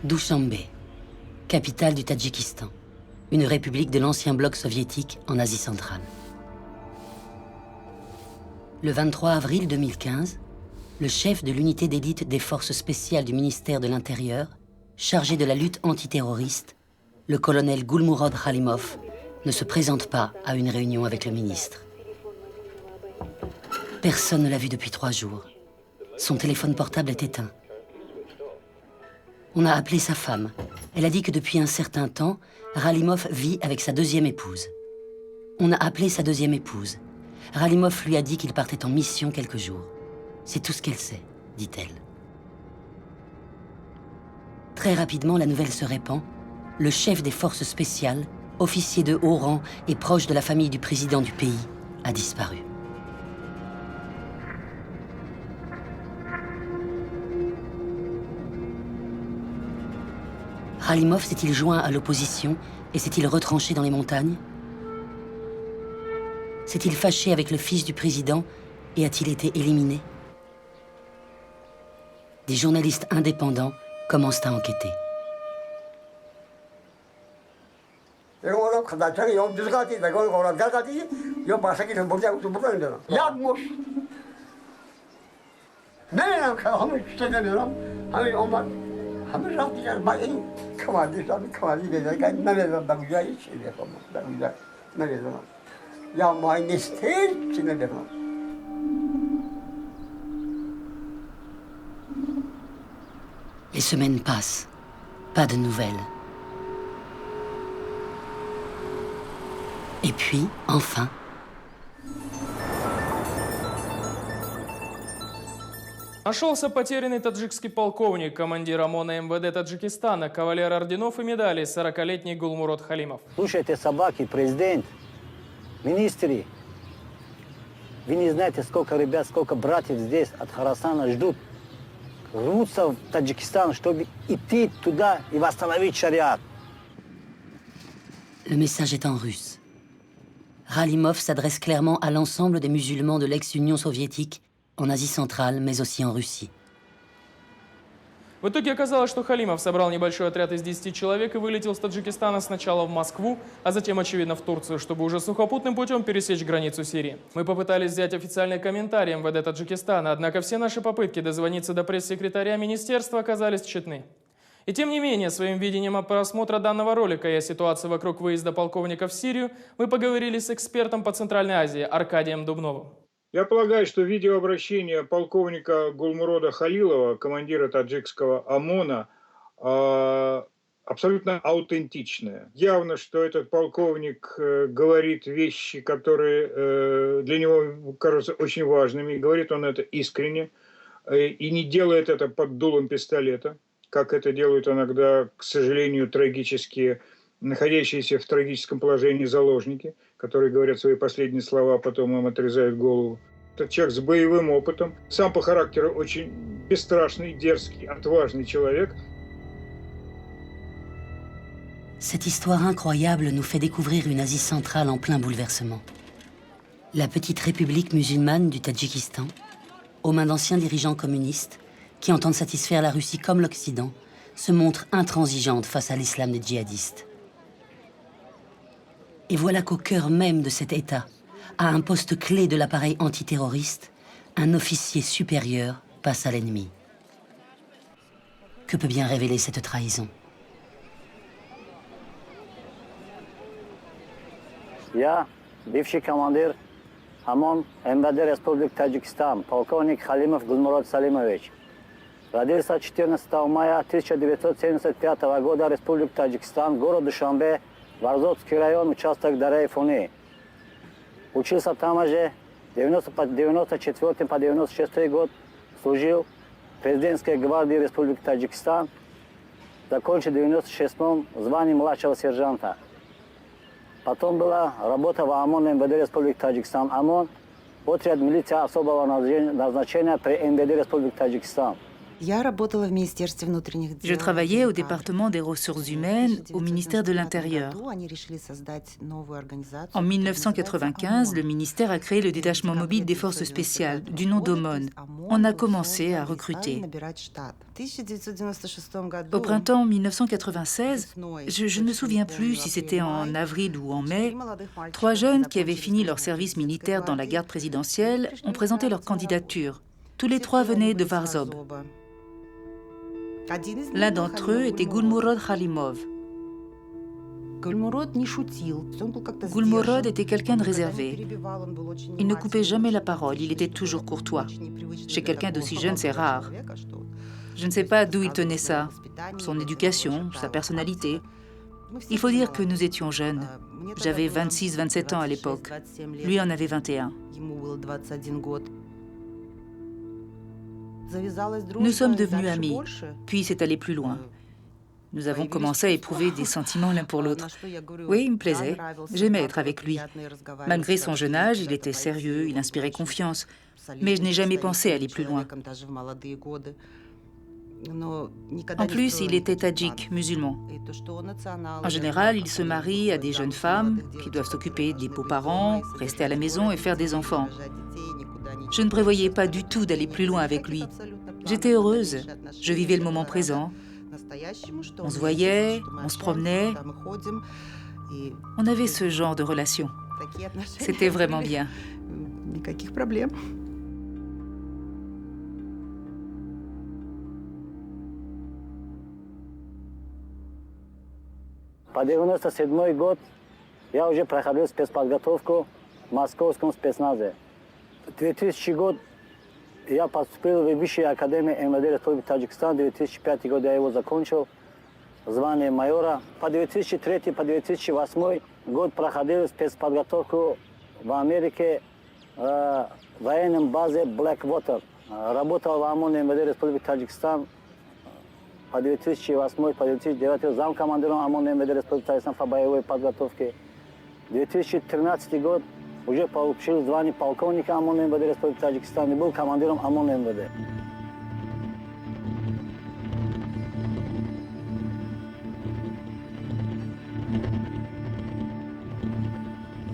Dushanbe, capitale du Tadjikistan, une république de l'ancien bloc soviétique en Asie centrale. Le 23 avril 2015, le chef de l'unité d'élite des forces spéciales du ministère de l'Intérieur, chargé de la lutte antiterroriste, le colonel Gulmurod Khalimov, ne se présente pas à une réunion avec le ministre. Personne ne l'a vu depuis 3 jours. Son téléphone portable est éteint. On a appelé sa femme. Elle a dit que depuis un certain temps, Khalimov vit avec sa 2e épouse. On a appelé sa 2e épouse. Khalimov lui a dit qu'il partait en mission quelques jours. C'est tout ce qu'elle sait, dit-elle. Très rapidement, la nouvelle se répand. Le chef des forces spéciales, officier de haut rang et proche de la famille du président du pays, a disparu. Khalimov s'est-il joint à l'opposition et s'est-il retranché dans les montagnes? S'est-il fâché avec le fils du président et a-t-il été éliminé? Des journalistes indépendants commencent à enquêter. Les semaines passent, pas de nouvelles. Et puis, enfin... Нашелся потерянный таджикский полковник, командир ОМОНа МВД Таджикистана, кавалер орденов и медалей, 40-летний Гулмурод Халимов. Слушайте, собаки, президент, министры, вы не знаете, сколько ребят, сколько братьев здесь от Хорасана ждут. Рвутся в Таджикистан, чтобы идти туда и восстановить шариат. Le message est en russe. Khalimov s'adresse clairement à l'ensemble des musulmans de l'ex-Union soviétique, en Asie centrale, mais aussi en Russie. В итоге оказалось, что Халимов собрал небольшой отряд из 10 человек и вылетел с Таджикистана сначала в Москву, а затем, очевидно, в Турцию, чтобы уже сухопутным путем пересечь границу Сирии. Мы попытались взять официальный комментарий МВД Таджикистана, однако все наши попытки дозвониться до пресс-секретаря министерства оказались тщетны. И тем не менее, своим видением просмотра данного ролика и о ситуации вокруг выезда полковника в Сирию мы поговорили с экспертом по Центральной Азии Аркадием Дубновым. Я полагаю, что видеообращение полковника Гулмурода Халилова, командира таджикского ОМОНа, абсолютно аутентичное. Явно, что этот полковник говорит вещи, которые для него кажутся очень важными. Говорит он это искренне и не делает это под дулом пистолета, как это делают иногда, к сожалению, трагические, находящиеся в трагическом положении заложники, которые говорят свои последние слова, а потом им отрезают голову. Это человек с боевым опытом, сам по характеру очень бесстрашный, дерзкий, отважный человек. Cette histoire incroyable nous fait découvrir une Asie centrale en plein bouleversement. La petite république musulmane du Tadjikistan, aux mains d'anciens dirigeants communistes qui entendent satisfaire la Russie comme l'Occident, se montre intransigeante face à l'islam des djihadistes. Et voilà qu'au cœur même de cet État, à un poste clé de l'appareil antiterroriste, un officier supérieur passe à l'ennemi. Que peut bien révéler cette trahison? Я, бывший командир ОМОН МВД Республики Таджикистан, полковник Халимов Гулмурод Салимович. Родился 14 мая 1975 года, Республика Таджикистан, город Душанбе, Варзотский район, участок Дарей-Фуни. Учился там же, 94 по 96 год, служил в президентской гвардии Республики Таджикистан, закончил в 96-м звание младшего сержанта. Потом была работа в ОМОН МВД Республики Таджикистан. ОМОН, отряд милиции особого назначения при МВД Республики Таджикистан. Je travaillais au département des ressources humaines au ministère de l'Intérieur. En 1995, le ministère a créé le détachement mobile des forces spéciales, du nom d'OMON. On a commencé à recruter. Au printemps 1996, je ne me souviens plus si c'était en avril ou en mai, 3 jeunes qui avaient fini leur service militaire dans la garde présidentielle ont présenté leur candidature. Tous les 3 venaient de Varzob. L'un d'entre eux était Gulmurod Khalimov. Gulmurod était quelqu'un de réservé. Il ne coupait jamais la parole, il était toujours courtois. Chez quelqu'un d'aussi jeune, c'est rare. Je ne sais pas d'où il tenait ça, son éducation, sa personnalité. Il faut dire que nous étions jeunes. J'avais 26-27 ans à l'époque. Lui en avait 21. Nous sommes devenus amis, puis c'est allé plus loin. Nous avons commencé à éprouver des sentiments l'un pour l'autre. Oui, il me plaisait. J'aimais être avec lui. Malgré son jeune âge, il était sérieux, il inspirait confiance. Mais je n'ai jamais pensé aller plus loin. En plus, il était tadjik, musulman. En général, il se marie à des jeunes femmes qui doivent s'occuper des beaux-parents, rester à la maison et faire des enfants. Je ne prévoyais pas du tout d'aller plus loin avec lui. J'étais heureuse. Je vivais le moment présent. On se voyait, on se promenait. On avait ce genre de relation. C'était vraiment bien. По 97 год я уже проходил спецподготовку в московском спецназе. В 2000 год я поступил в Высшую академию МВД Республики Таджикистан. 2005 год я его закончил, звание майора. По 2003 по 2008 год проходил спецподготовку в Америке в военной базе Blackwater. Работал в ОМОН МВД Республики Таджикистан. По 2008 по 2009 замкомандиром ОМОН МВД Республики Таджикистан по боевой подготовке. 2013 год уже получил звание полковника ОМОН МВД Республики Таджикистан и был командиром ОМОН МВД.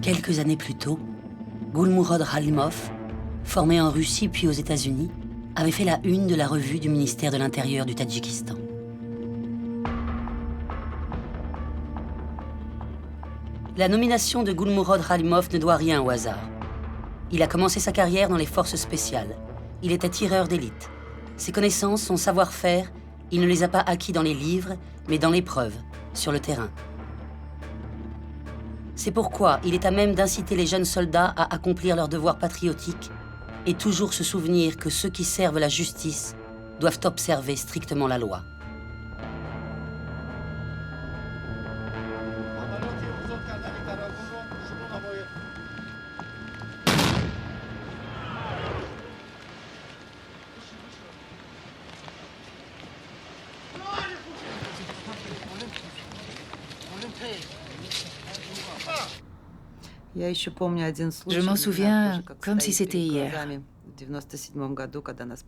Quelques années plus tôt, Gulmurod Khalimov, formé en Russie puis aux États-Unis, avait fait la une de la revue du ministère de l'Intérieur du Tadjikistan. La nomination de Gulmurod Khalimov ne doit rien au hasard. Il a commencé sa carrière dans les forces spéciales. Il était tireur d'élite. Ses connaissances, son savoir-faire, il ne les a pas acquis dans les livres, mais dans l'épreuve, sur le terrain. C'est pourquoi il est à même d'inciter les jeunes soldats à accomplir leur devoir patriotique et toujours se souvenir que ceux qui servent la justice doivent observer strictement la loi. Je m'en souviens comme si c'était hier.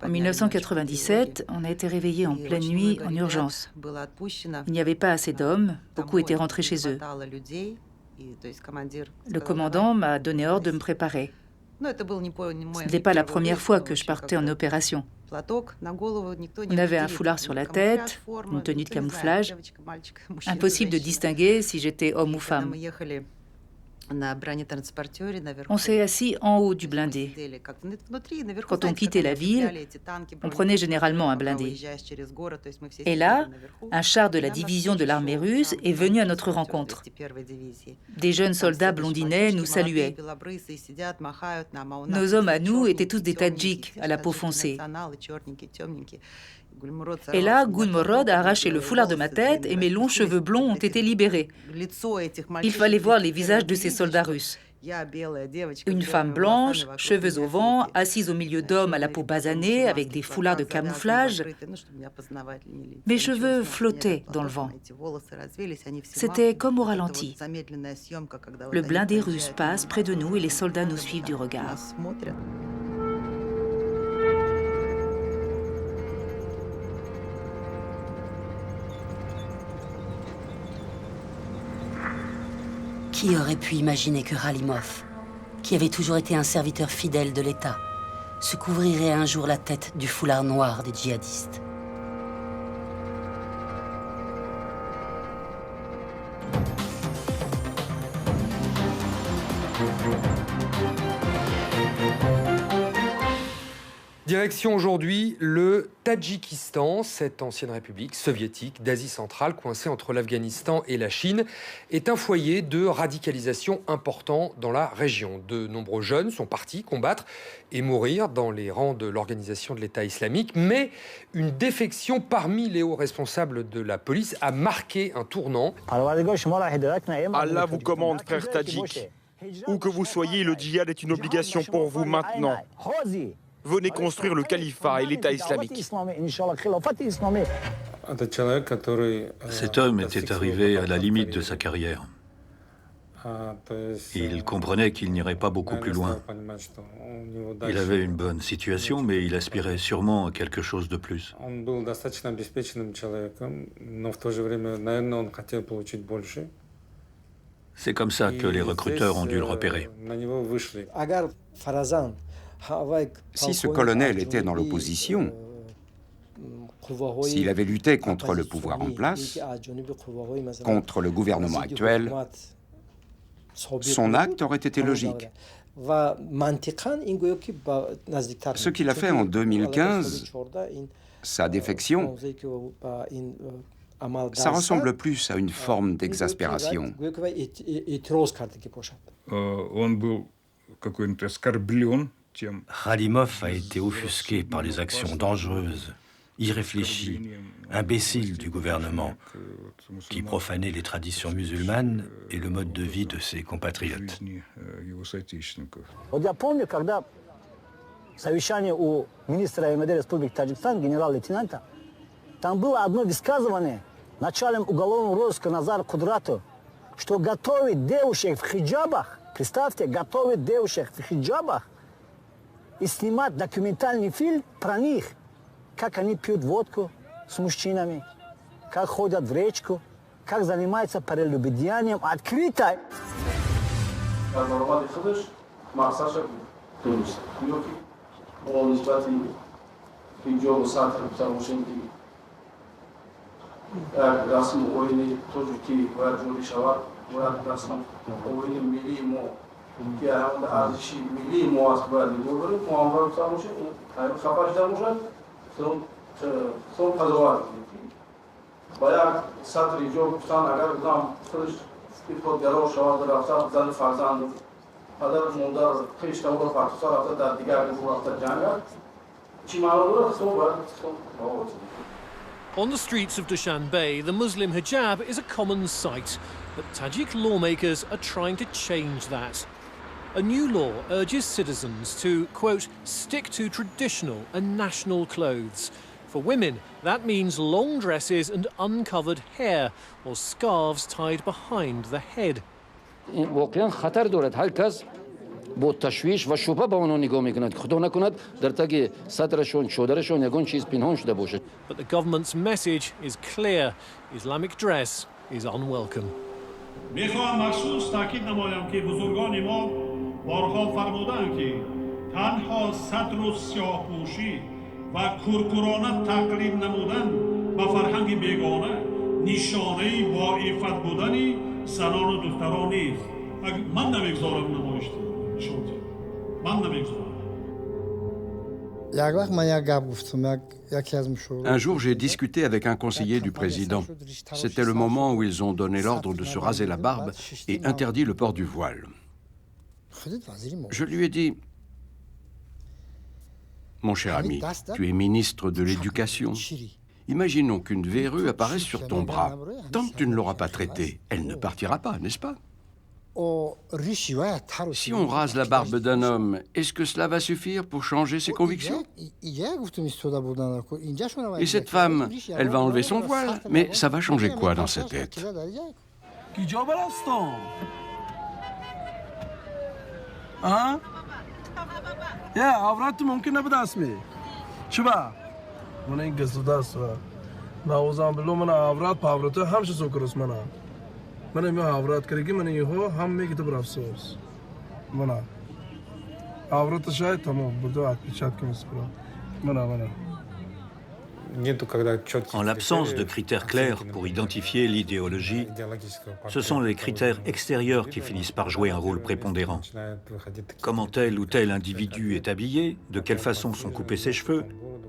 En 1997, on a été réveillés en pleine nuit en urgence. Il n'y avait pas assez d'hommes, beaucoup étaient rentrés chez eux. Le commandant m'a donné ordre de me préparer. Ce n'était pas la première fois que je partais en opération. On avait un foulard sur la tête, une tenue de camouflage. Impossible de distinguer si j'étais homme ou femme. On s'est assis en haut du blindé. Quand on quittait la ville, on prenait généralement un blindé. Et là, un char de la division de l'armée russe est venu à notre rencontre. Des jeunes soldats blondinets nous saluaient. Nos hommes à nous étaient tous des Tadjiks à la peau foncée. Et là, Gulmurod a arraché le foulard de ma tête et mes longs cheveux blonds ont été libérés. Il fallait voir les visages de ces soldats russes. Une femme blanche, cheveux au vent, assise au milieu d'hommes à la peau basanée avec des foulards de camouflage. Mes cheveux flottaient dans le vent. C'était comme au ralenti. Le blindé russe passe près de nous et les soldats nous suivent du regard. Qui aurait pu imaginer que Khalimov, qui avait toujours été un serviteur fidèle de l'État, se couvrirait un jour la tête du foulard noir des djihadistes? Direction aujourd'hui le Tadjikistan. Cette ancienne république soviétique d'Asie centrale, coincée entre l'Afghanistan et la Chine, est un foyer de radicalisation important dans la région. De nombreux jeunes sont partis combattre et mourir dans les rangs de l'organisation de l'État islamique, mais une défection parmi les hauts responsables de la police a marqué un tournant. Allah vous commande, frère Tadjik. Où que vous soyez, le djihad est une obligation pour vous maintenant. Venez construire le califat et l'État islamique. Cet homme était arrivé à la limite de sa carrière. Il comprenait qu'il n'irait pas beaucoup plus loin. Il avait une bonne situation, mais il aspirait sûrement à quelque chose de plus. C'est comme ça que les recruteurs ont dû le repérer. Si ce colonel était dans l'opposition, s'il avait lutté contre le pouvoir en place, contre le gouvernement actuel, son acte aurait été logique. Ce qu'il a fait en 2015, sa défection, ça ressemble plus à une forme d'exaspération. Khalimov a été offusqué par les actions dangereuses, irréfléchies, imbéciles du gouvernement, qui profanaient les traditions musulmanes et le mode de vie de ses compatriotes. И снимать документальный фильм про них, как они пьют водку с мужчинами, как ходят в речку, как занимаются прелюбодеянием открыто. که هم ارزشی ملی مواظب باید بودیم معاملات ساموشه خفاش در موشد سون قضاوت باید سطری جو گفتن اگر بودم خودش خود گرا شواد رفته زن فرزند پدر مادر خیش تمام فرسا رفته در دیگر رفته جنگ چی معلومه سون باید On the streets of Dushanbe, the Muslim hijab is a common sight, but Tajik lawmakers are trying to change that. A new law urges citizens to, quote, stick to traditional and national clothes. For women, that means long dresses and uncovered hair, or scarves tied behind the head. با تشویش و شبهه به آنها نگاه میکنند خدا نکند در تگ صدرشون شودرشون یگان چیز پنهان شده باشه. But the government's message is clear. Islamic dress is unwelcome. میخواهم مخصوص تاکید نمایم که بزرگان ما بارها فرمودند که تنها صدر و سیاه‌پوشی و کورکورانه تقلید نمودن به فرهنگ بیگانه نشانه با عفت بودن زنان و دختران نیست. من نمیگذارم نمایش Un jour, j'ai discuté avec un conseiller du président. C'était le moment où ils ont donné l'ordre de se raser la barbe et interdit le port du voile. Je lui ai dit, mon cher ami, tu es ministre de l'Éducation. Imaginons qu'une verrue apparaisse sur ton bras. Tant que tu ne l'auras pas traitée, elle ne partira pas, n'est-ce pas ? Si on rase la barbe d'un homme, est-ce que cela va suffire pour changer ses convictions ? Et cette femme, elle va enlever son voile, mais ça va changer quoi dans sa tête ? En l'absence de critères clairs pour identifier l'idéologie, ce sont les critères extérieurs qui finissent par jouer un rôle prépondérant. Comment tel ou tel individu est habillé, de quelle façon sont coupés ses cheveux,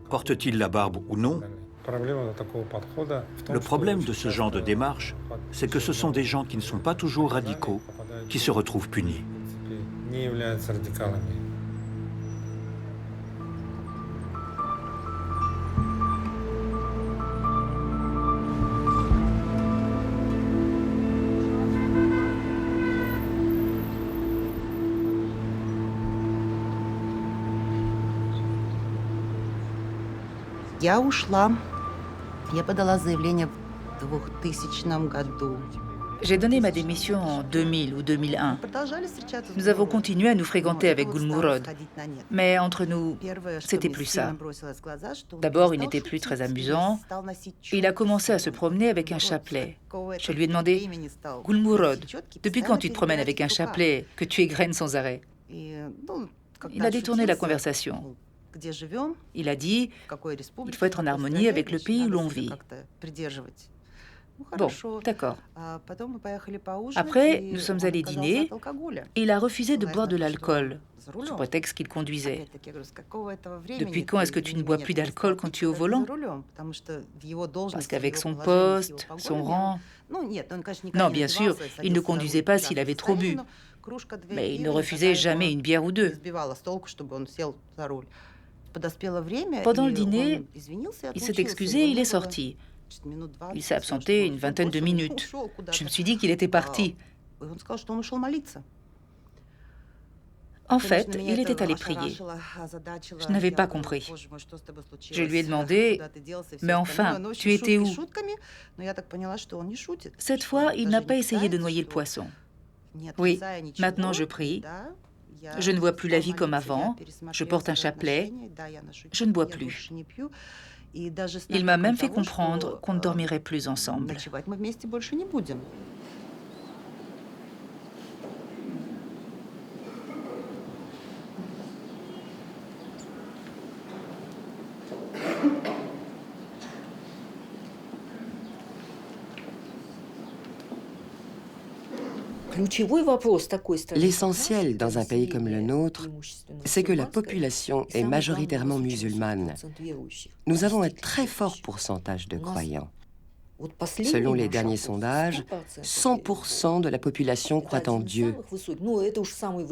porte-t-il la barbe ou non? Le problème de ce genre de démarche, c'est que ce sont des gens qui ne sont pas toujours radicaux, qui se retrouvent punis. Я ушла. Я подала заявление в 2000 году. J'ai donné ma démission en 2000 ou 2001. Nous avons continué à nous fréquenter avec Gulmurod. Mais entre nous, c'était plus ça. D'abord, il n'était plus très amusant. Il a commencé à se promener avec un chapelet. Je lui ai demandé, « Gulmurod, depuis quand tu te promènes avec un chapelet, que tu égrènes sans arrêt ?» Il a détourné la conversation. Il a dit, il faut être en harmonie avec le pays où l'on vit. Bon, d'accord. Après, nous sommes allés dîner et il a refusé de boire de l'alcool, sous prétexte qu'il conduisait. Depuis quand est-ce que tu ne bois plus d'alcool quand tu es au volant? Parce qu'avec son poste, son rang... Non, bien sûr, il ne conduisait pas s'il avait trop bu. Mais il ne refusait jamais une bière ou deux. Pendant le dîner, il s'est excusé et il est sorti. Il s'est absenté une vingtaine de minutes. Je me suis dit qu'il était parti. En fait, il était allé prier. Je n'avais pas compris. Je lui ai demandé, « Mais enfin, tu étais où ?» Cette fois, il n'a pas essayé de noyer le poisson. Oui, maintenant je prie. Je ne vois plus la vie comme avant. Je porte un chapelet. Je ne bois plus. Il m'a même fait comprendre qu'on ne dormirait plus ensemble. L'essentiel dans un pays comme le nôtre, c'est que la population est majoritairement musulmane. Nous avons un très fort pourcentage de croyants. Selon les derniers sondages, 100% de la population croit en Dieu.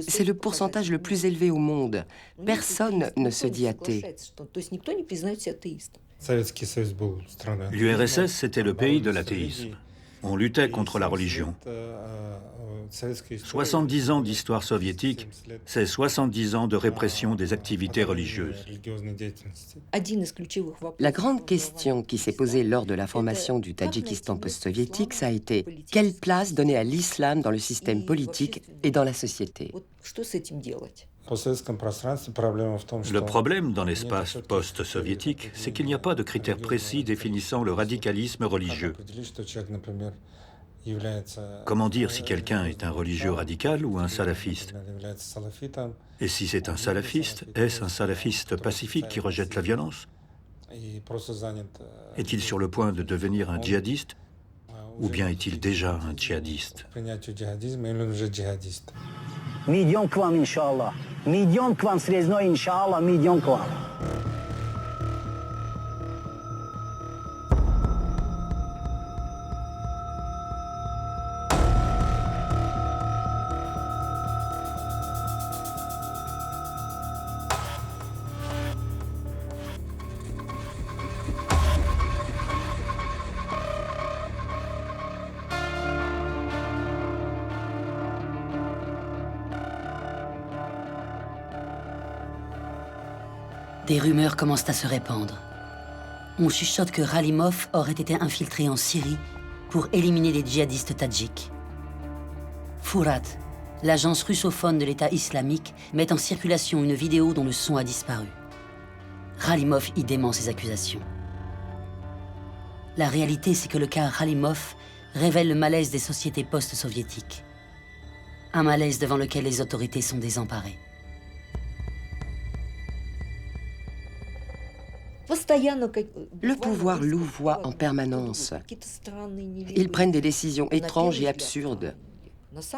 C'est le pourcentage le plus élevé au monde. Personne ne se dit athée. L'URSS, c'était le pays de l'athéisme. On luttait contre la religion. 70 ans d'histoire soviétique, c'est 70 ans de répression des activités religieuses. La grande question qui s'est posée lors de la formation du Tadjikistan post-soviétique, ça a été quelle place donner à l'islam dans le système politique et dans la société? Le problème dans l'espace post-soviétique, c'est qu'il n'y a pas de critères précis définissant le radicalisme religieux. Comment dire si quelqu'un est un religieux radical ou un salafiste? Et si c'est un salafiste, est-ce un salafiste pacifique qui rejette la violence? Est-il sur le point de devenir un djihadiste? Ou bien est-il déjà un djihadiste? Million к вам, иншаллах. Million к вам срезной, иншаллах, million к вам. Des rumeurs commencent à se répandre. On chuchote que Ghalimov aurait été infiltré en Syrie pour éliminer les djihadistes tadjiks. Fourat, l'agence russophone de l'État islamique, met en circulation une vidéo dont le son a disparu. Ghalimov y dément ces accusations. La réalité, c'est que le cas Ghalimov révèle le malaise des sociétés post-soviétiques. Un malaise devant lequel les autorités sont désemparées. Le pouvoir louvoie en permanence. Ils prennent des décisions étranges et absurdes.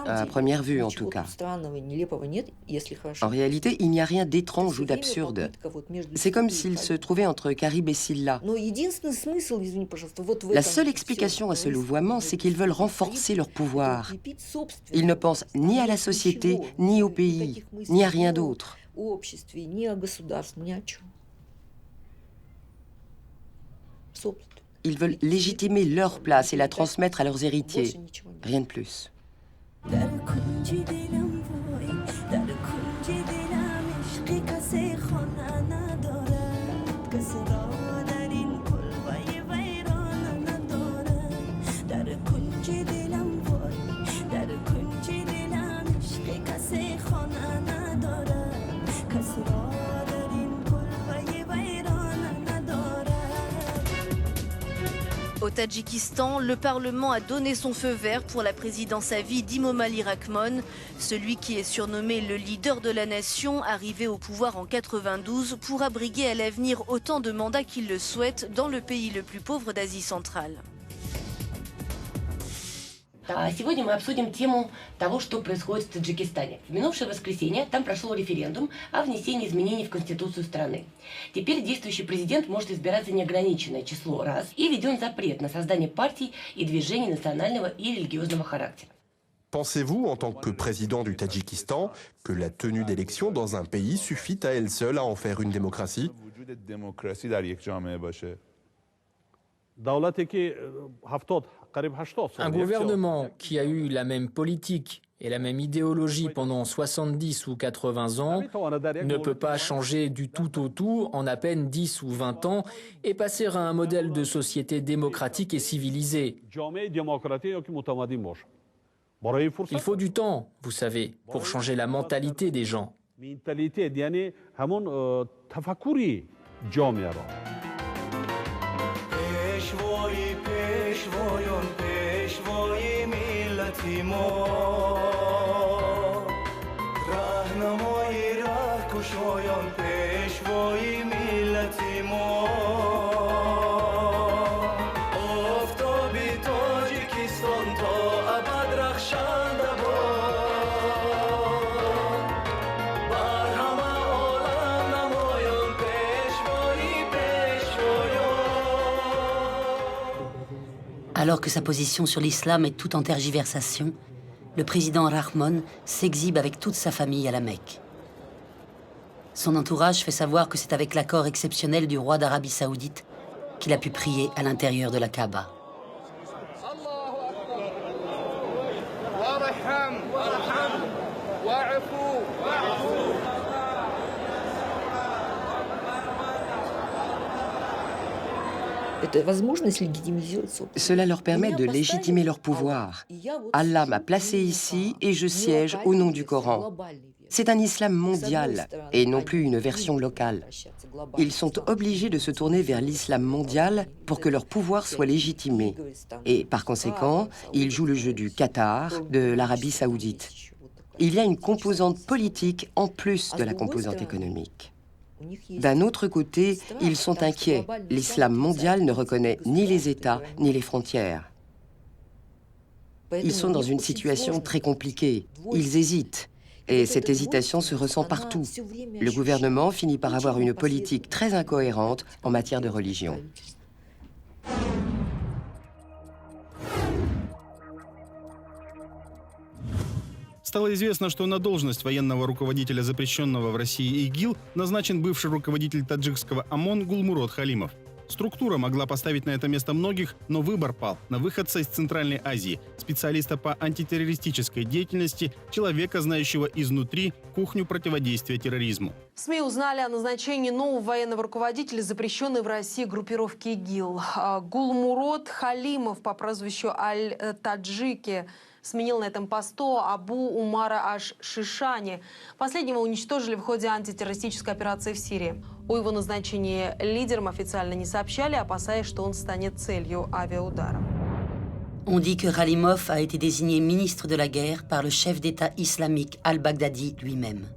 À première vue, en tout cas. En réalité, il n'y a rien d'étrange ou d'absurde. C'est comme s'ils se trouvaient entre Caribe et Silla. La seule explication à ce louvoiement, c'est qu'ils veulent renforcer leur pouvoir. Ils ne pensent ni à la société, ni au pays, ni à rien d'autre. Ils veulent légitimer leur place et la transmettre à leurs héritiers. Rien de plus. Au Tadjikistan, le Parlement a donné son feu vert pour la présidence à vie d'Emomali Rahmon, celui qui est surnommé le leader de la nation, arrivé au pouvoir en 92 pour abriguer à l'avenir autant de mandats qu'il le souhaite dans le pays le plus pauvre d'Asie centrale. Сегодня мы обсудим тему того, что происходит в Таджикистане. В минувшее воскресенье там прошел референдум о внесении изменений в Конституцию страны. Теперь действующий президент может избирать за неограниченное число раз и введен запрет на создание партий и движений национального и религиозного характера. Pensez-vous, en tant que président du Tadjikistan, que la tenue d'élections dans un pays suffit à elle seule à en faire une démocratie? Un gouvernement qui a eu la même politique et la même idéologie pendant 70 ou 80 ans ne peut pas changer du tout au tout en à peine 10 ou 20 ans et passer à un modèle de société démocratique et civilisée. Il faut du temps, vous savez, pour changer la mentalité des gens. Alors que sa position sur l'islam est tout en tergiversation, le président Rahmon s'exhibe avec toute sa famille à la Mecque. Son entourage fait savoir que c'est avec l'accord exceptionnel du roi d'Arabie Saoudite qu'il a pu prier à l'intérieur de la Kaaba. Cela leur permet de légitimer leur pouvoir. Allah m'a placé ici et je siège au nom du Coran. C'est un islam mondial et non plus une version locale. Ils sont obligés de se tourner vers l'islam mondial pour que leur pouvoir soit légitimé. Et par conséquent, ils jouent le jeu du Qatar, de l'Arabie Saoudite. Il y a une composante politique en plus de la composante économique. D'un autre côté, ils sont inquiets. L'islam mondial ne reconnaît ni les États ni les frontières. Ils sont dans une situation très compliquée. Ils hésitent. Et cette hésitation se ressent partout. Le gouvernement finit par avoir une politique très incohérente en matière de religion. Стало известно, что на должность военного руководителя запрещенного в России ИГИЛ назначен бывший руководитель таджикского ОМОН Гулмурод Халимов. Структура могла поставить на это место многих, но выбор пал на выходца из Центральной Азии, специалиста по антитеррористической деятельности, человека, знающего изнутри кухню противодействия терроризму. СМИ узнали о назначении нового военного руководителя запрещенной в России группировки ИГИЛ. Гулмурод Халимов по прозвищу Аль-Таджики сменил на этом посту Абу Умара Аш-Шишани. Последнего уничтожили в ходе антитеррористической операции в Сирии. О его назначении лидерам официально не сообщали, опасаясь, что он станет целью авиаудара. On dit que Khalimov a été désigné ministre de la guerre par le chef d'État islamique al-Baghdadi lui-même.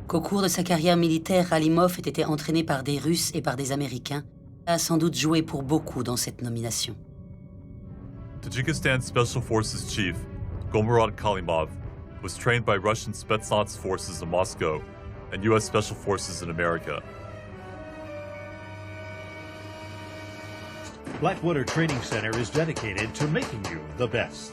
Qu'au cours de sa carrière militaire, Khalimov ait été entraîné par des Russes et par des Américains, a sans doute joué pour beaucoup dans cette nomination. Tajikistan Special Forces Chief Gulmurod Khalimov was trained by Russian Spetsnaz forces in Moscow and U.S. Special Forces in America. Blackwater Training Center is dedicated to making you the best.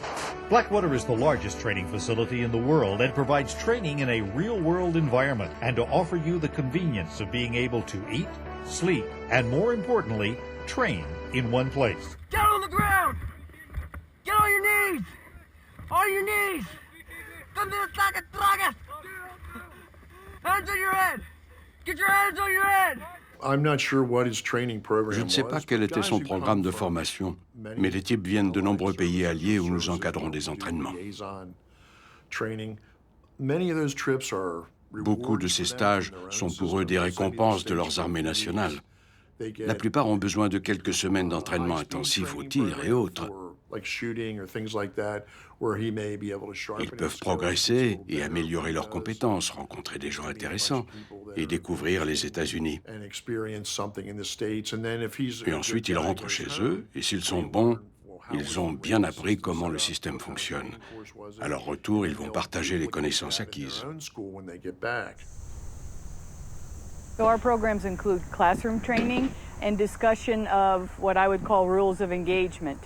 Blackwater is the largest training facility in the world and provides training in a real-world environment and to offer you the convenience of being able to eat, sleep, and more importantly, train in one place. Get on the ground! Get on your knees! On your knees! Come to the target! Hands on your head! Get your hands on your head! Je ne sais pas quel était son programme de formation, mais les types viennent de nombreux pays alliés où nous encadrons des entraînements. Beaucoup de ces stages sont pour eux des récompenses de leurs armées nationales. La plupart ont besoin de quelques semaines d'entraînement intensif au tir et autres. Ils peuvent progresser et améliorer leurs compétences, rencontrer des gens intéressants et découvrir les États-Unis. Et ensuite, ils rentrent chez eux et s'ils sont bons, ils ont bien appris comment le système fonctionne. À leur retour, ils vont partager les connaissances acquises. So our programs include classroom training and discussion of what I would call rules of engagement.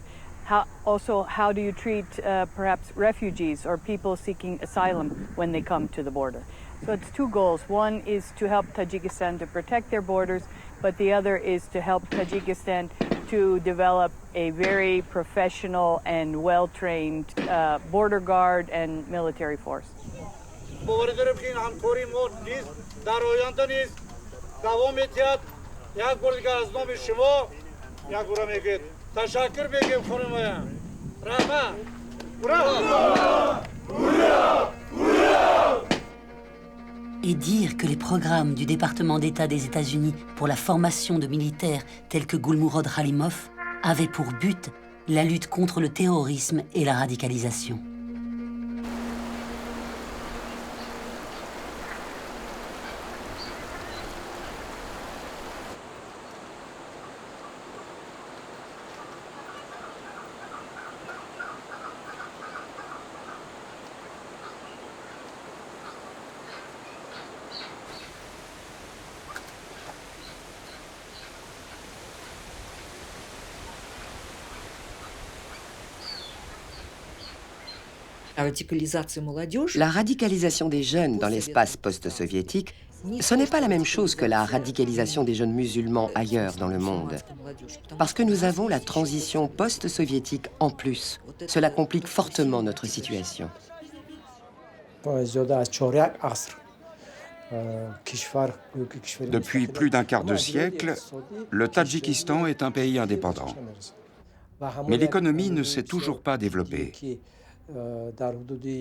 How do you treat perhaps refugees or people seeking asylum when they come to the border? So it's two goals. One is to help Tajikistan to protect their borders, but the other is to help Tajikistan to develop a very professional and well-trained border guard and military force. Et dire que les programmes du département d'État des États-Unis pour la formation de militaires tels que Gulmurod Khalimov avaient pour but la lutte contre le terrorisme et la radicalisation. La radicalisation des jeunes dans l'espace post-soviétique, ce n'est pas la même chose que la radicalisation des jeunes musulmans ailleurs dans le monde. Parce que nous avons la transition post-soviétique en plus. Cela complique fortement notre situation. Depuis plus d'un quart de siècle, le Tadjikistan est un pays indépendant. Mais l'économie ne s'est toujours pas développée.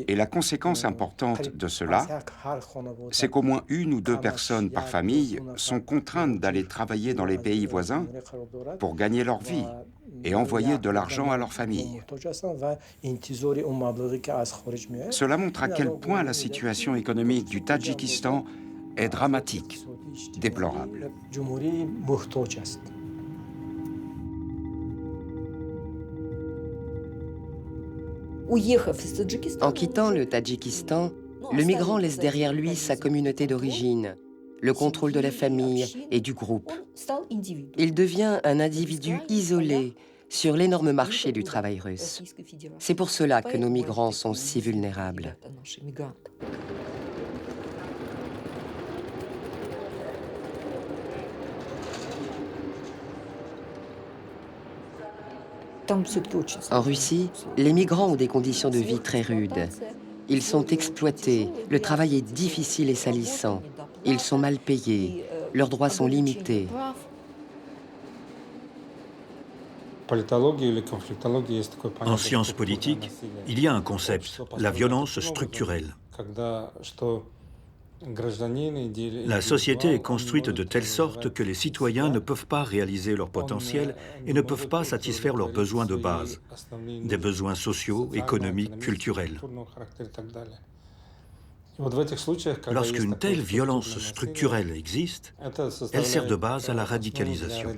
Et la conséquence importante de cela, c'est qu'au moins une ou deux personnes par famille sont contraintes d'aller travailler dans les pays voisins pour gagner leur vie et envoyer de l'argent à leur famille. Cela montre à quel point la situation économique du Tadjikistan est dramatique, déplorable. En quittant le Tadjikistan, le migrant laisse derrière lui sa communauté d'origine, le contrôle de la famille et du groupe. Il devient un individu isolé sur l'énorme marché du travail russe. C'est pour cela que nos migrants sont si vulnérables. En Russie, les migrants ont des conditions de vie très rudes. Ils sont exploités, le travail est difficile et salissant. Ils sont mal payés, leurs droits sont limités. En sciences politiques, il y a un concept, la violence structurelle. La société est construite de telle sorte que les citoyens ne peuvent pas réaliser leur potentiel et ne peuvent pas satisfaire leurs besoins de base, des besoins sociaux, économiques, culturels. Lorsqu'une telle violence structurelle existe, elle sert de base à la radicalisation.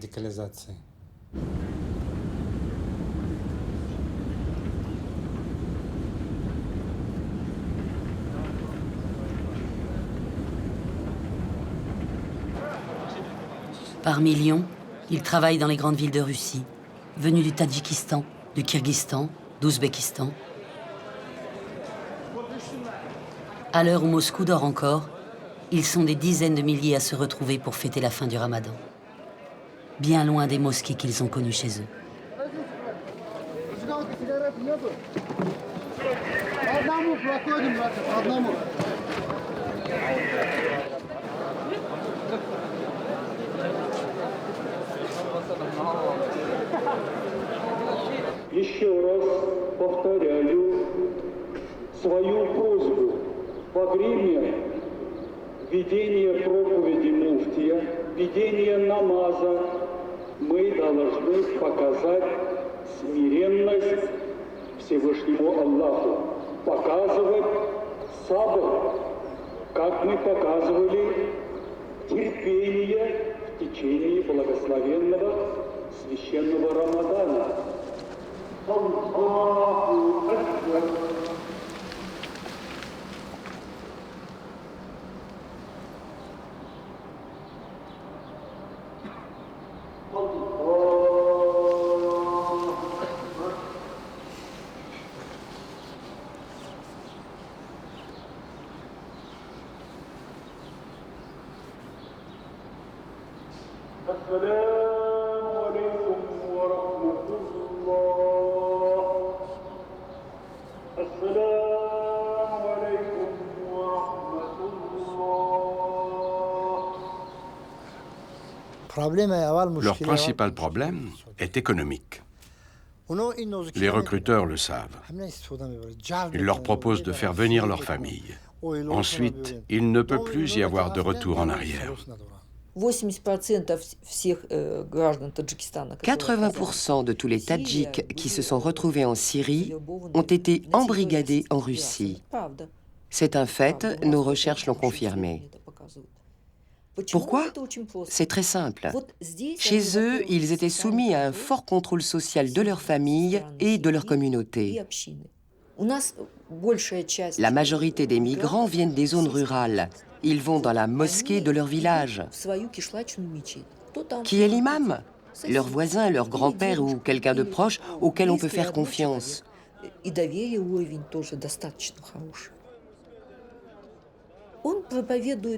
Par millions, ils travaillent dans les grandes villes de Russie, venus du Tadjikistan, du Kirghizistan, d'Ouzbékistan. À l'heure où Moscou dort encore, ils sont des dizaines de milliers à se retrouver pour fêter la fin du Ramadan. Bien loin des mosquées qu'ils ont connues chez eux. Еще раз повторяю свою просьбу во время ведения проповеди муфтия, ведения намаза, мы должны показать смиренность Всевышнему Аллаху, показывать сабр, как мы показывали терпение в течение благословенного священного Рамадана. Аллаху Акбар. Leur principal problème est économique. Les recruteurs le savent. Ils leur proposent de faire venir leur famille. Ensuite, il ne peut plus y avoir de retour en arrière. 80% de tous les Tadjiks qui se sont retrouvés en Syrie ont été embrigadés en Russie. C'est un fait, nos recherches l'ont confirmé. Pourquoi? C'est très simple. Chez eux, ils étaient soumis à un fort contrôle social de leur famille et de leur communauté. La majorité des migrants viennent des zones rurales. Ils vont dans la mosquée de leur village. Qui est l'imam? Leur voisin, leur grand-père ou quelqu'un de proche auquel on peut faire confiance.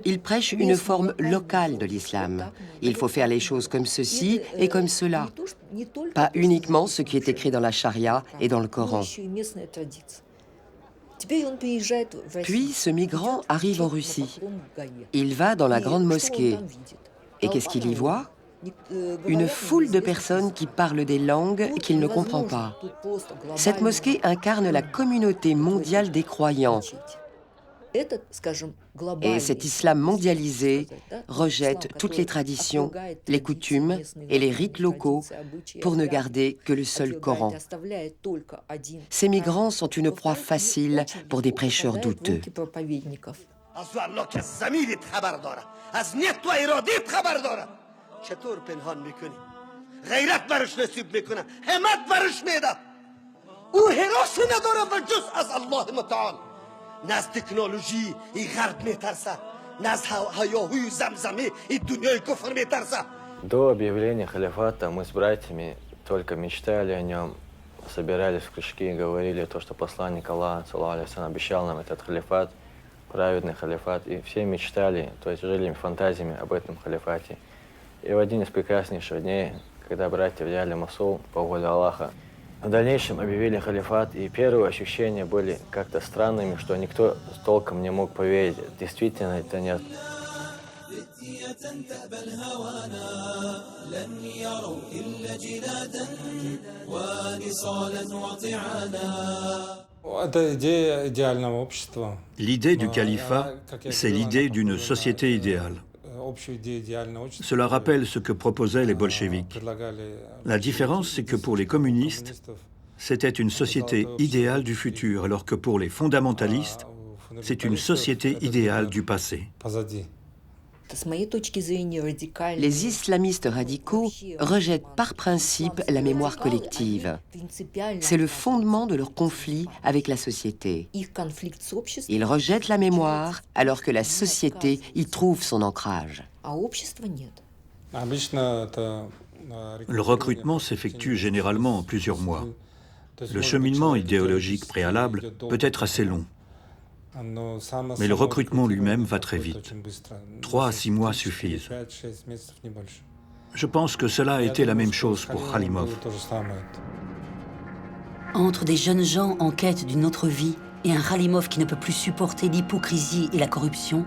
Il prêche une forme locale de l'islam. Il faut faire les choses comme ceci et comme cela. Pas uniquement ce qui est écrit dans la charia et dans le Coran. Puis ce migrant arrive en Russie. Il va dans la grande mosquée. Et qu'est-ce qu'il y voit? Une foule de personnes qui parlent des langues qu'il ne comprend pas. Cette mosquée incarne la communauté mondiale des croyants. Et cet islam mondialisé rejette toutes les traditions, les coutumes et les rites locaux pour ne garder que le seul Coran. Ces migrants sont une proie facile pour des prêcheurs douteux. ناس تکنولوژی ای غرب میترسه ناس هیاهوی زمزمه ای دنیای کفر میترسه. До объявления халифата мы с братьями только мечтали о нем, собирались в кружки и говорили то, что посланник Аллаха, саллаллаху алейхи ва саллям, обещал нам этот халифат, праведный халифат, и все мечтали, то есть жили фантазиями об этом халифате. И в один из прекраснейших дней, когда братья взяли Мосул по воле Аллаха, в дальнейшем объявили халифат, и первые ощущения были как-то странными, что никто толком не мог поверить. Действительно, это нет. L'idée du califat, c'est l'idée d'une société idéale. Cela rappelle ce que proposaient les bolcheviks. La différence, c'est que pour les communistes, c'était une société idéale du futur, alors que pour les fondamentalistes, c'est une société idéale du passé. Les islamistes radicaux rejettent par principe la mémoire collective. C'est le fondement de leur conflit avec la société. Ils rejettent la mémoire alors que la société y trouve son ancrage. Le recrutement s'effectue généralement en plusieurs mois. Le cheminement idéologique préalable peut être assez long. Mais le recrutement lui-même va très vite. 3 à 6 mois suffisent. Je pense que cela a été la même chose pour Khalimov. Entre des jeunes gens en quête d'une autre vie et un Khalimov qui ne peut plus supporter l'hypocrisie et la corruption,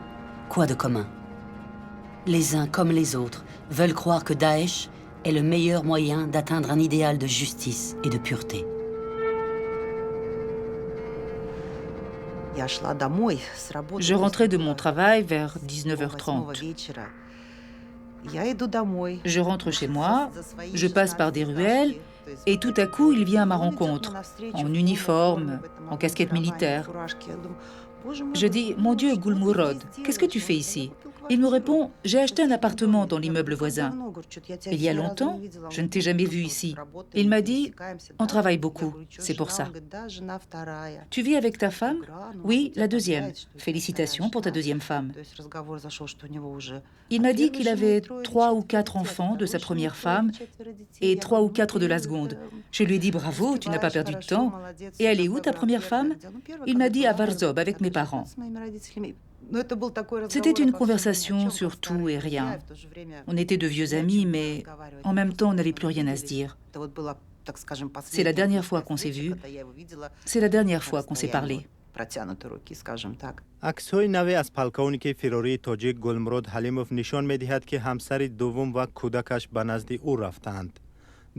quoi de commun? Les uns comme les autres veulent croire que Daesh est le meilleur moyen d'atteindre un idéal de justice et de pureté. Je rentrais de mon travail vers 19h30. Je rentre chez moi, je passe par des ruelles et tout à coup, il vient à ma rencontre, en uniforme, en casquette militaire. Je dis « Mon Dieu, Gulmurod, qu'est-ce que tu fais ici ?» Il me répond « J'ai acheté un appartement dans l'immeuble voisin. » Il y a longtemps, je ne t'ai jamais vu ici. Il m'a dit « On travaille beaucoup, c'est pour ça. » Tu vis avec ta femme? Oui, la deuxième. Félicitations pour ta deuxième femme. Il m'a dit qu'il avait 3 ou 4 enfants de sa première femme et 3 ou 4 de la seconde. Je lui ai dit « Bravo, tu n'as pas perdu de temps. » Et elle est où ta première femme? Il m'a dit « À Varzob, avec mes parents. » C'était une conversation sur tout et rien. On était de vieux amis, mais en même temps, on n'avait plus rien à se dire. C'est la dernière fois qu'on s'est vus. C'est la dernière fois qu'on s'est parlé. عکس‌های نوی از پلکونیک فراری تاجیک گلمرود حلیموف نشان می‌دهد که همسر دوم و کودکش به نزد او رفتند.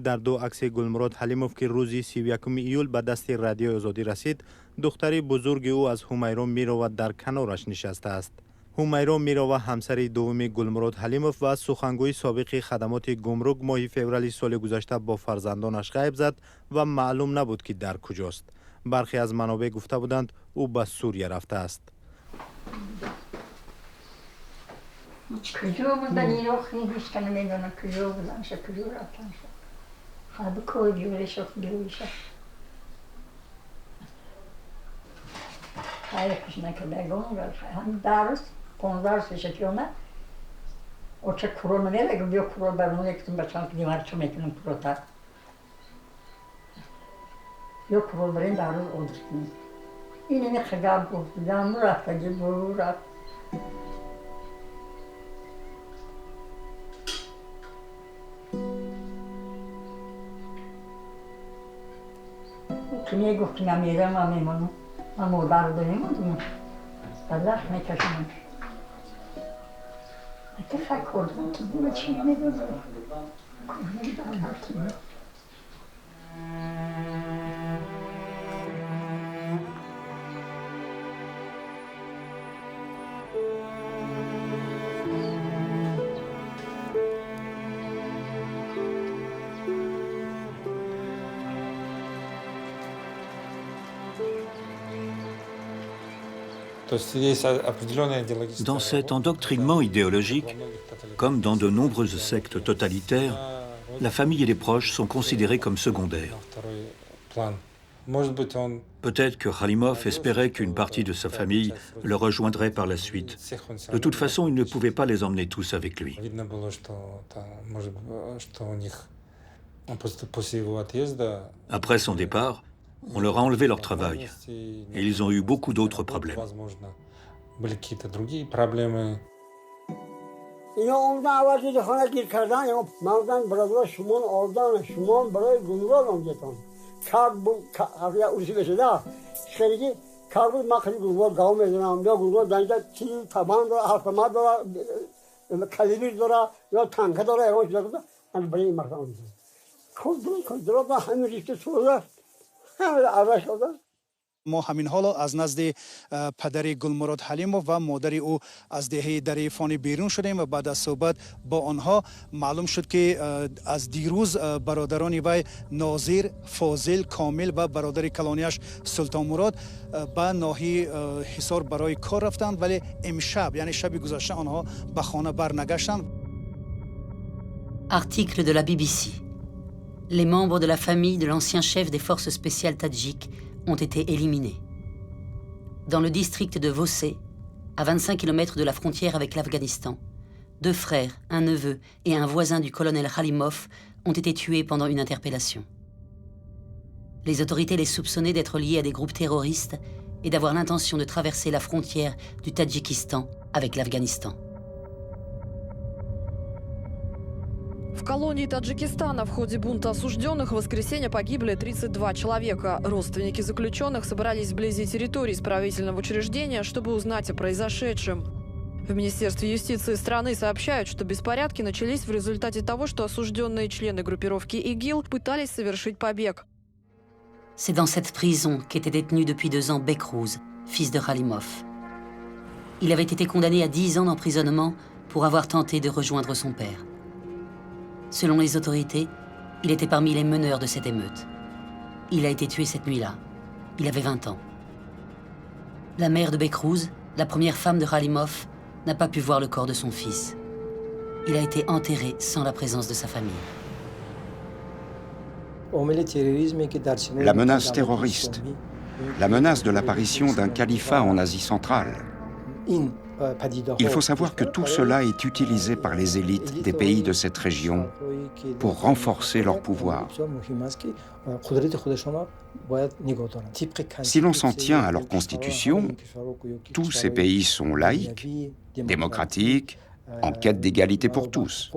در 2 عکس گلمرود حلیموف که روزی 31 ایول به دست رادیو آزادی رسید، دختری بزرگ او از همیرا میرود در کنارش نشسته است. همیرا میروا همسر دوم گلمرود حلیموف و سخنگوی سابق خدمات گمرک ماه فوریه سال گذشته با فرزندانش غیب زد و معلوم نبود که در کجاست. برخی از منابع گفته بودند او به سوریه رفته است. Yok kurulların da olursun. Yine ne kadar bu, yağmur atacak, boğur at. Kime gittin Amir'e mamemonu? Ama o darbe mi oldu? Allah ne kaçırmış. Ne kadar korktum ki bu içine ne dedi? Kurulları da anlatıyor. Dans cet endoctrinement idéologique, comme dans de nombreuses sectes totalitaires, la famille et les proches sont considérés comme secondaires. Peut-être que Khalimov espérait qu'une partie de sa famille le rejoindrait par la suite. De toute façon, il ne pouvait pas les emmener tous avec lui. Après son départ, on leur a enlevé leur travail et ils ont eu beaucoup d'autres problèmes. ما همین حالا از نزد پدر گلمراد حلیموف و مادر او از دهه دره فانی بیرون شدیم و بعد از صحبت با آنها معلوم شد که از دیروز برادران وی ناظر، فاضل، کامل و برادر کلانیش سلطان مراد به ناحیه حصار برای کار رفتند، ولی امشب یعنی شب گذشته آنها به خانه برنگشتند. Article de la BBC. Les membres de la famille de l'ancien chef des forces spéciales tadjiques ont été éliminés. Dans le district de Vossé, à 25 km de la frontière avec l'Afghanistan, 2 frères, un neveu et un voisin du colonel Khalimov ont été tués pendant une interpellation. Les autorités les soupçonnaient d'être liés à des groupes terroristes et d'avoir l'intention de traverser la frontière du Tadjikistan avec l'Afghanistan. В колонии Таджикистана в ходе бунта осужденных в воскресенье погибли 32 человека. Родственники заключенных собрались вблизи территории исправительного учреждения, чтобы узнать о произошедшем. В Министерстве юстиции страны сообщают, что беспорядки начались в результате того, что осужденные члены группировки ИГИЛ пытались совершить побег. C'est dans cette prison qu'était détenu depuis 2 ans Bekrouz, fils de Khalimov. Il avait été condamné à 10 ans d'emprisonnement pour avoir tenté de rejoindre son père. Selon les autorités, il était parmi les meneurs de cette émeute. Il a été tué cette nuit-là. Il avait 20 ans. La mère de Bekrouz, la première femme de Khalimov, n'a pas pu voir le corps de son fils. Il a été enterré sans la présence de sa famille. La menace terroriste, la menace de l'apparition d'un califat en Asie centrale. Il faut savoir que tout cela est utilisé par les élites des pays de cette région pour renforcer leur pouvoir. Si l'on s'en tient à leur constitution, tous ces pays sont laïques, démocratiques, en quête d'égalité pour tous.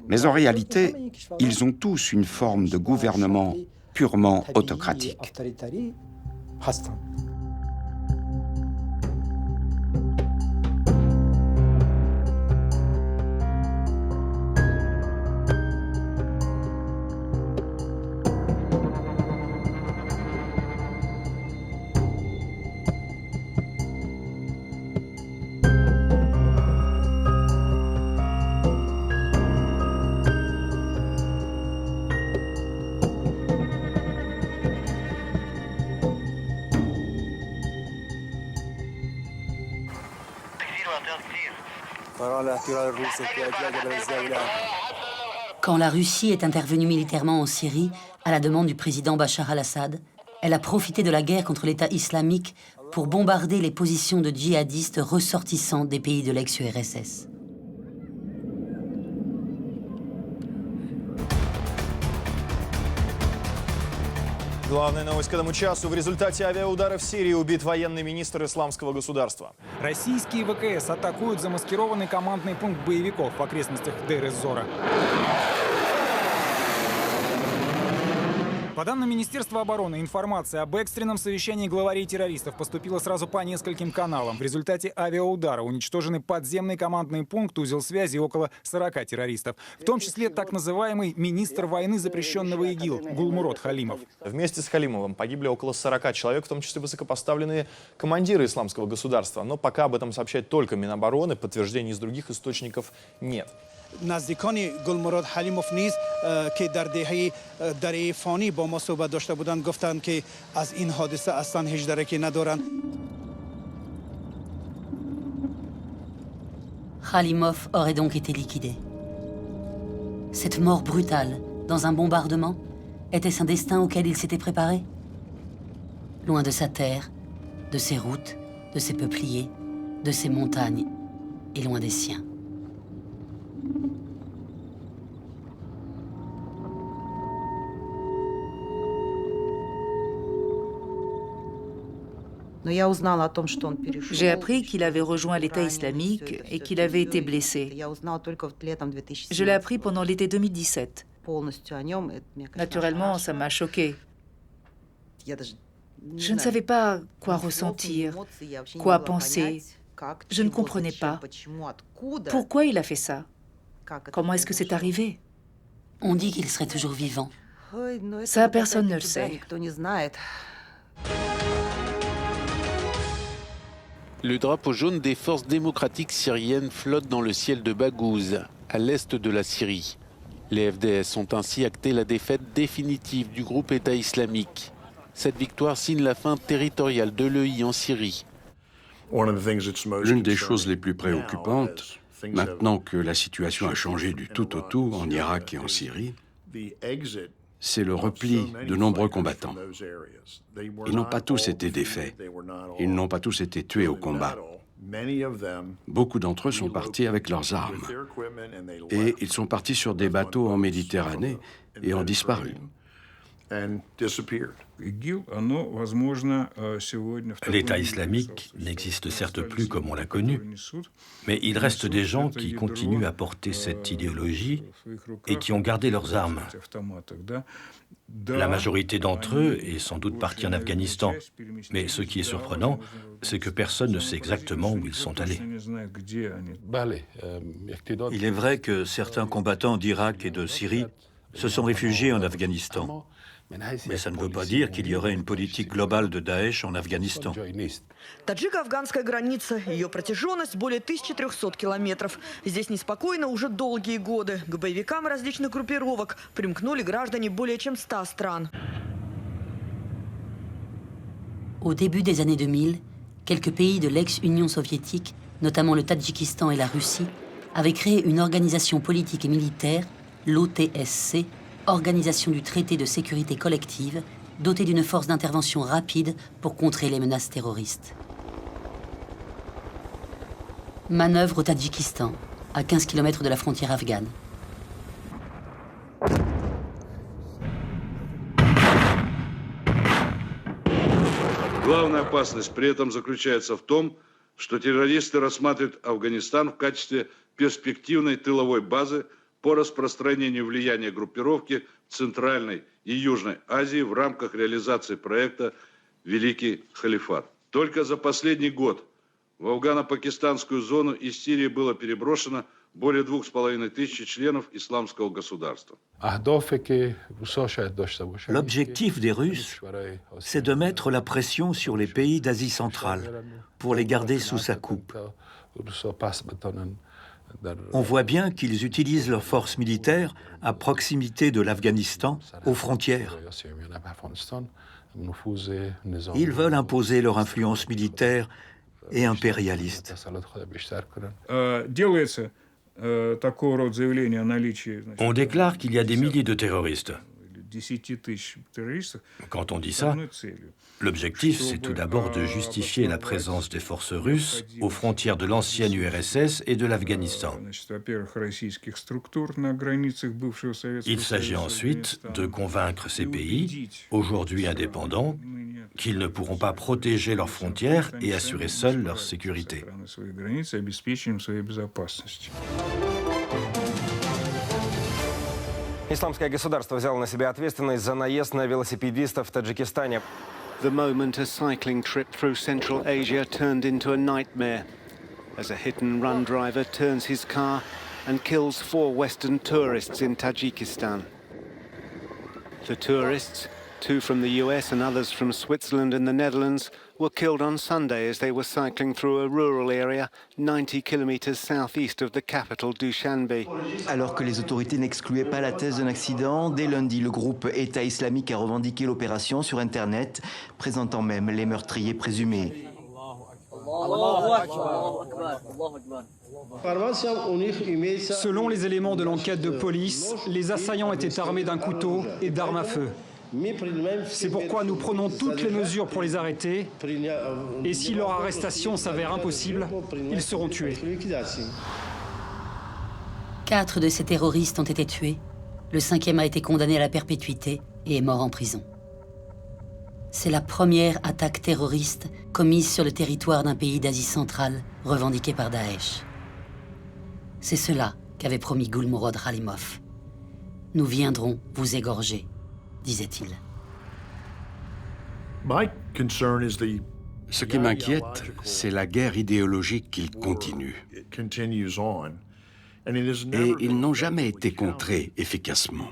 Mais en réalité, ils ont tous une forme de gouvernement purement autocratique. Quand la Russie est intervenue militairement en Syrie, à la demande du président Bachar al-Assad, elle a profité de la guerre contre l'État islamique pour bombarder les positions de djihadistes ressortissants des pays de l'ex-URSS. Главная новость к этому часу. В результате авиаудара в Сирии убит военный министр исламского государства. Российские ВКС атакуют замаскированный командный пункт боевиков в окрестностях Дейр-эз-Зора. По данным Министерства обороны, информация об экстренном совещании главарей террористов поступила сразу по нескольким каналам. В результате авиаудара уничтожены подземный командный пункт, узел связи и около 40 террористов. В том числе так называемый министр войны запрещенного ИГИЛ Гулмурод Халимов. Вместе с Халимовым погибли около 40 человек, в том числе высокопоставленные командиры исламского государства. Но пока об этом сообщает только Минобороны, подтверждений из других источников нет. نزدیکان گلمراد حلیموف نیز که در دهه دره فانی با ما صحبت داشته بودند گفتند که از این حادثه اصلا هیچ درکی ندارند. Khalimov aurait donc été liquidé. Cette mort brutale, dans un bombardement, était-ce un destin auquel il s'était préparé? Loin de sa terre, de ses routes, de ses peupliers, de ses montagnes, et loin des siens. J'ai appris qu'il avait rejoint l'État islamique et qu'il avait été blessé. Je l'ai appris pendant l'été 2017. Naturellement, ça m'a choqué. Je ne savais pas quoi ressentir, quoi penser. Je ne comprenais pas. Pourquoi il a fait ça? Comment est-ce que c'est arrivé? On dit qu'il serait toujours vivant. Ça, personne ne le sait. Le drapeau jaune des forces démocratiques syriennes flotte dans le ciel de Baghouz, à l'est de la Syrie. Les FDS ont ainsi acté la défaite définitive du groupe État islamique. Cette victoire signe la fin territoriale de l'EI en Syrie. L'une des choses les plus préoccupantes, maintenant que la situation a changé du tout au tout en Irak et en Syrie, c'est le repli de nombreux combattants. Ils n'ont pas tous été défaits. Ils n'ont pas tous été tués au combat. Beaucoup d'entre eux sont partis avec leurs armes. Et ils sont partis sur des bateaux en Méditerranée et ont disparu. L'État islamique n'existe certes plus comme on l'a connu, mais il reste des gens qui continuent à porter cette idéologie et qui ont gardé leurs armes. La majorité d'entre eux est sans doute partie en Afghanistan, mais ce qui est surprenant, c'est que personne ne sait exactement où ils sont allés. Il est vrai que certains combattants d'Irak et de Syrie se sont réfugiés en Afghanistan. Mais ça ne veut pas dire qu'il y aurait une politique globale de Daesh en Afghanistan. Таджико-афганская граница, ее протяженность более 1300 километров. Здесь неспокойно уже долгие годы. К боевикам различных группировок примкнули граждане более чем 100 стран. Au début des années 2000, quelques pays de l'ex-Union soviétique, notamment le Tadjikistan et la Russie, avaient créé une organisation politique et militaire, l'OTSC, Organisation du traité de sécurité collective, dotée d'une force d'intervention rapide pour contrer les menaces terroristes. Manœuvre au Tadjikistan, à 15 km de la frontière afghane. Главная опасность при этом заключается в том, что террористы рассматривают Афганистан в качестве перспективной тыловой базы по распространению влияния группировки в Центральной и Южной Азии в рамках реализации проекта «Великий халифат». Только за последний год в афгано-пакистанскую зону из Сирии было переброшено более 2500 членов исламского государства. L'objectif des Russes, c'est de mettre la pression sur les pays d'Asie centrale pour les garder sous sa coupe. On voit bien qu'ils utilisent leurs forces militaires à proximité de l'Afghanistan, aux frontières. Ils veulent imposer leur influence militaire et impérialiste. On déclare qu'il y a des milliers de terroristes. Quand on dit ça, l'objectif, c'est tout d'abord de justifier la présence des forces russes aux frontières de l'ancienne URSS et de l'Afghanistan. Il s'agit ensuite de convaincre ces pays, aujourd'hui indépendants, qu'ils ne pourront pas protéger leurs frontières et assurer seuls leur sécurité. Исламское государство взяло на себя ответственность за наезд на велосипедистов в Таджикистане. The moment a cycling trip through Central Asia turned into a nightmare as a hit-and-run driver turns his car and kills 4 Western tourists in Tajikistan. The tourists, 2 from the US and others from Switzerland and the Netherlands, were killed on Sunday as they were cycling through a rural area 90 kilometers southeast of the capital Dushanbe. Alors que les autorités n'excluaient pas la thèse d'un accident, dès lundi, le groupe État islamique a revendiqué l'opération sur Internet, présentant même les meurtriers présumés. Selon les éléments de l'enquête de police, les assaillants étaient armés d'un couteau et d'armes à feu. C'est pourquoi nous prenons toutes les mesures pour les arrêter, et si leur arrestation s'avère impossible, ils seront tués. 4 de ces terroristes ont été tués. Le 5e a été condamné à la perpétuité et est mort en prison. C'est la première attaque terroriste commise sur le territoire d'un pays d'Asie centrale revendiqué par Daesh. C'est cela qu'avait promis Gulmurod Khalimov. « Nous viendrons vous égorger », disait-il. Ce qui m'inquiète, c'est la guerre idéologique qu'il continue. Et ils n'ont jamais été contrés efficacement.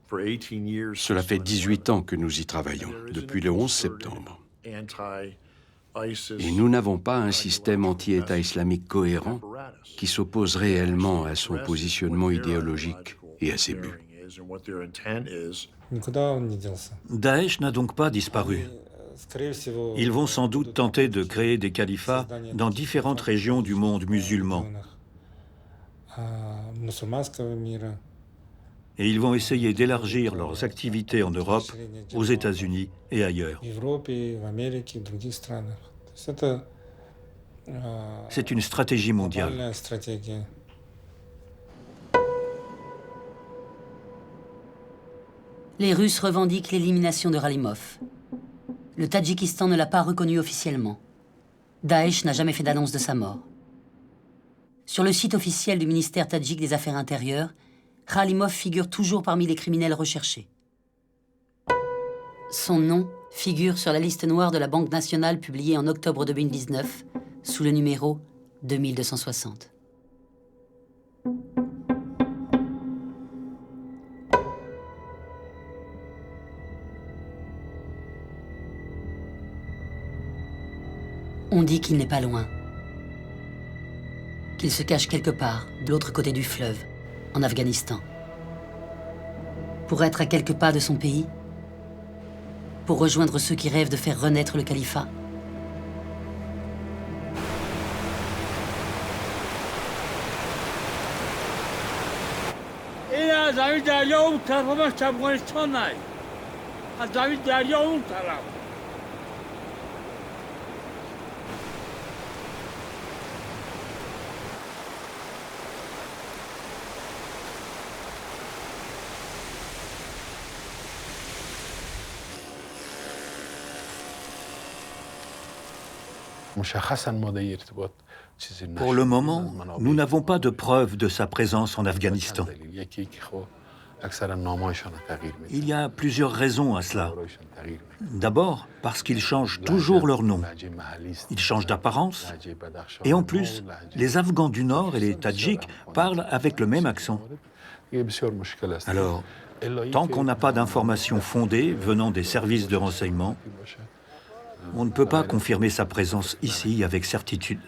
Cela fait 18 ans que nous y travaillons, depuis le 11 septembre. Et nous n'avons pas un système anti-État islamique cohérent qui s'oppose réellement à son positionnement idéologique et à ses buts. Daesh n'a donc pas disparu. Ils vont sans doute tenter de créer des califats dans différentes régions du monde musulman. Et ils vont essayer d'élargir leurs activités en Europe, aux États-Unis et ailleurs. C'est une stratégie mondiale. Les Russes revendiquent l'élimination de Khalimov. Le Tadjikistan ne l'a pas reconnu officiellement. Daesh n'a jamais fait d'annonce de sa mort. Sur le site officiel du ministère tadjik des Affaires intérieures, Khalimov figure toujours parmi les criminels recherchés. Son nom figure sur la liste noire de la Banque nationale publiée en octobre 2019, sous le numéro 2260. On dit qu'il n'est pas loin, qu'il se cache quelque part, de l'autre côté du fleuve, en Afghanistan. Pour être à quelques pas de son pays, pour rejoindre ceux qui rêvent de faire renaître le califat. Pour le moment, nous n'avons pas de preuves de sa présence en Afghanistan. Il y a plusieurs raisons à cela. D'abord, parce qu'ils changent toujours leur nom. Ils changent d'apparence. Et en plus, les Afghans du Nord et les Tadjiks parlent avec le même accent. Alors, tant qu'on n'a pas d'informations fondées venant des services de renseignement, on ne peut pas confirmer sa présence ici avec certitude.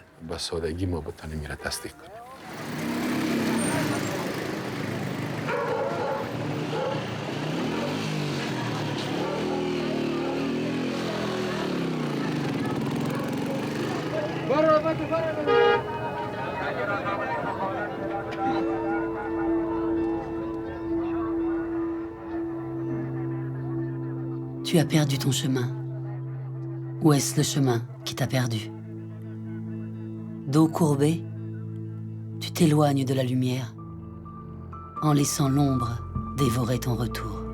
Tu as perdu ton chemin. Ou est-ce le chemin qui t'a perdu? Dos courbé, tu t'éloignes de la lumière, en laissant l'ombre dévorer ton retour.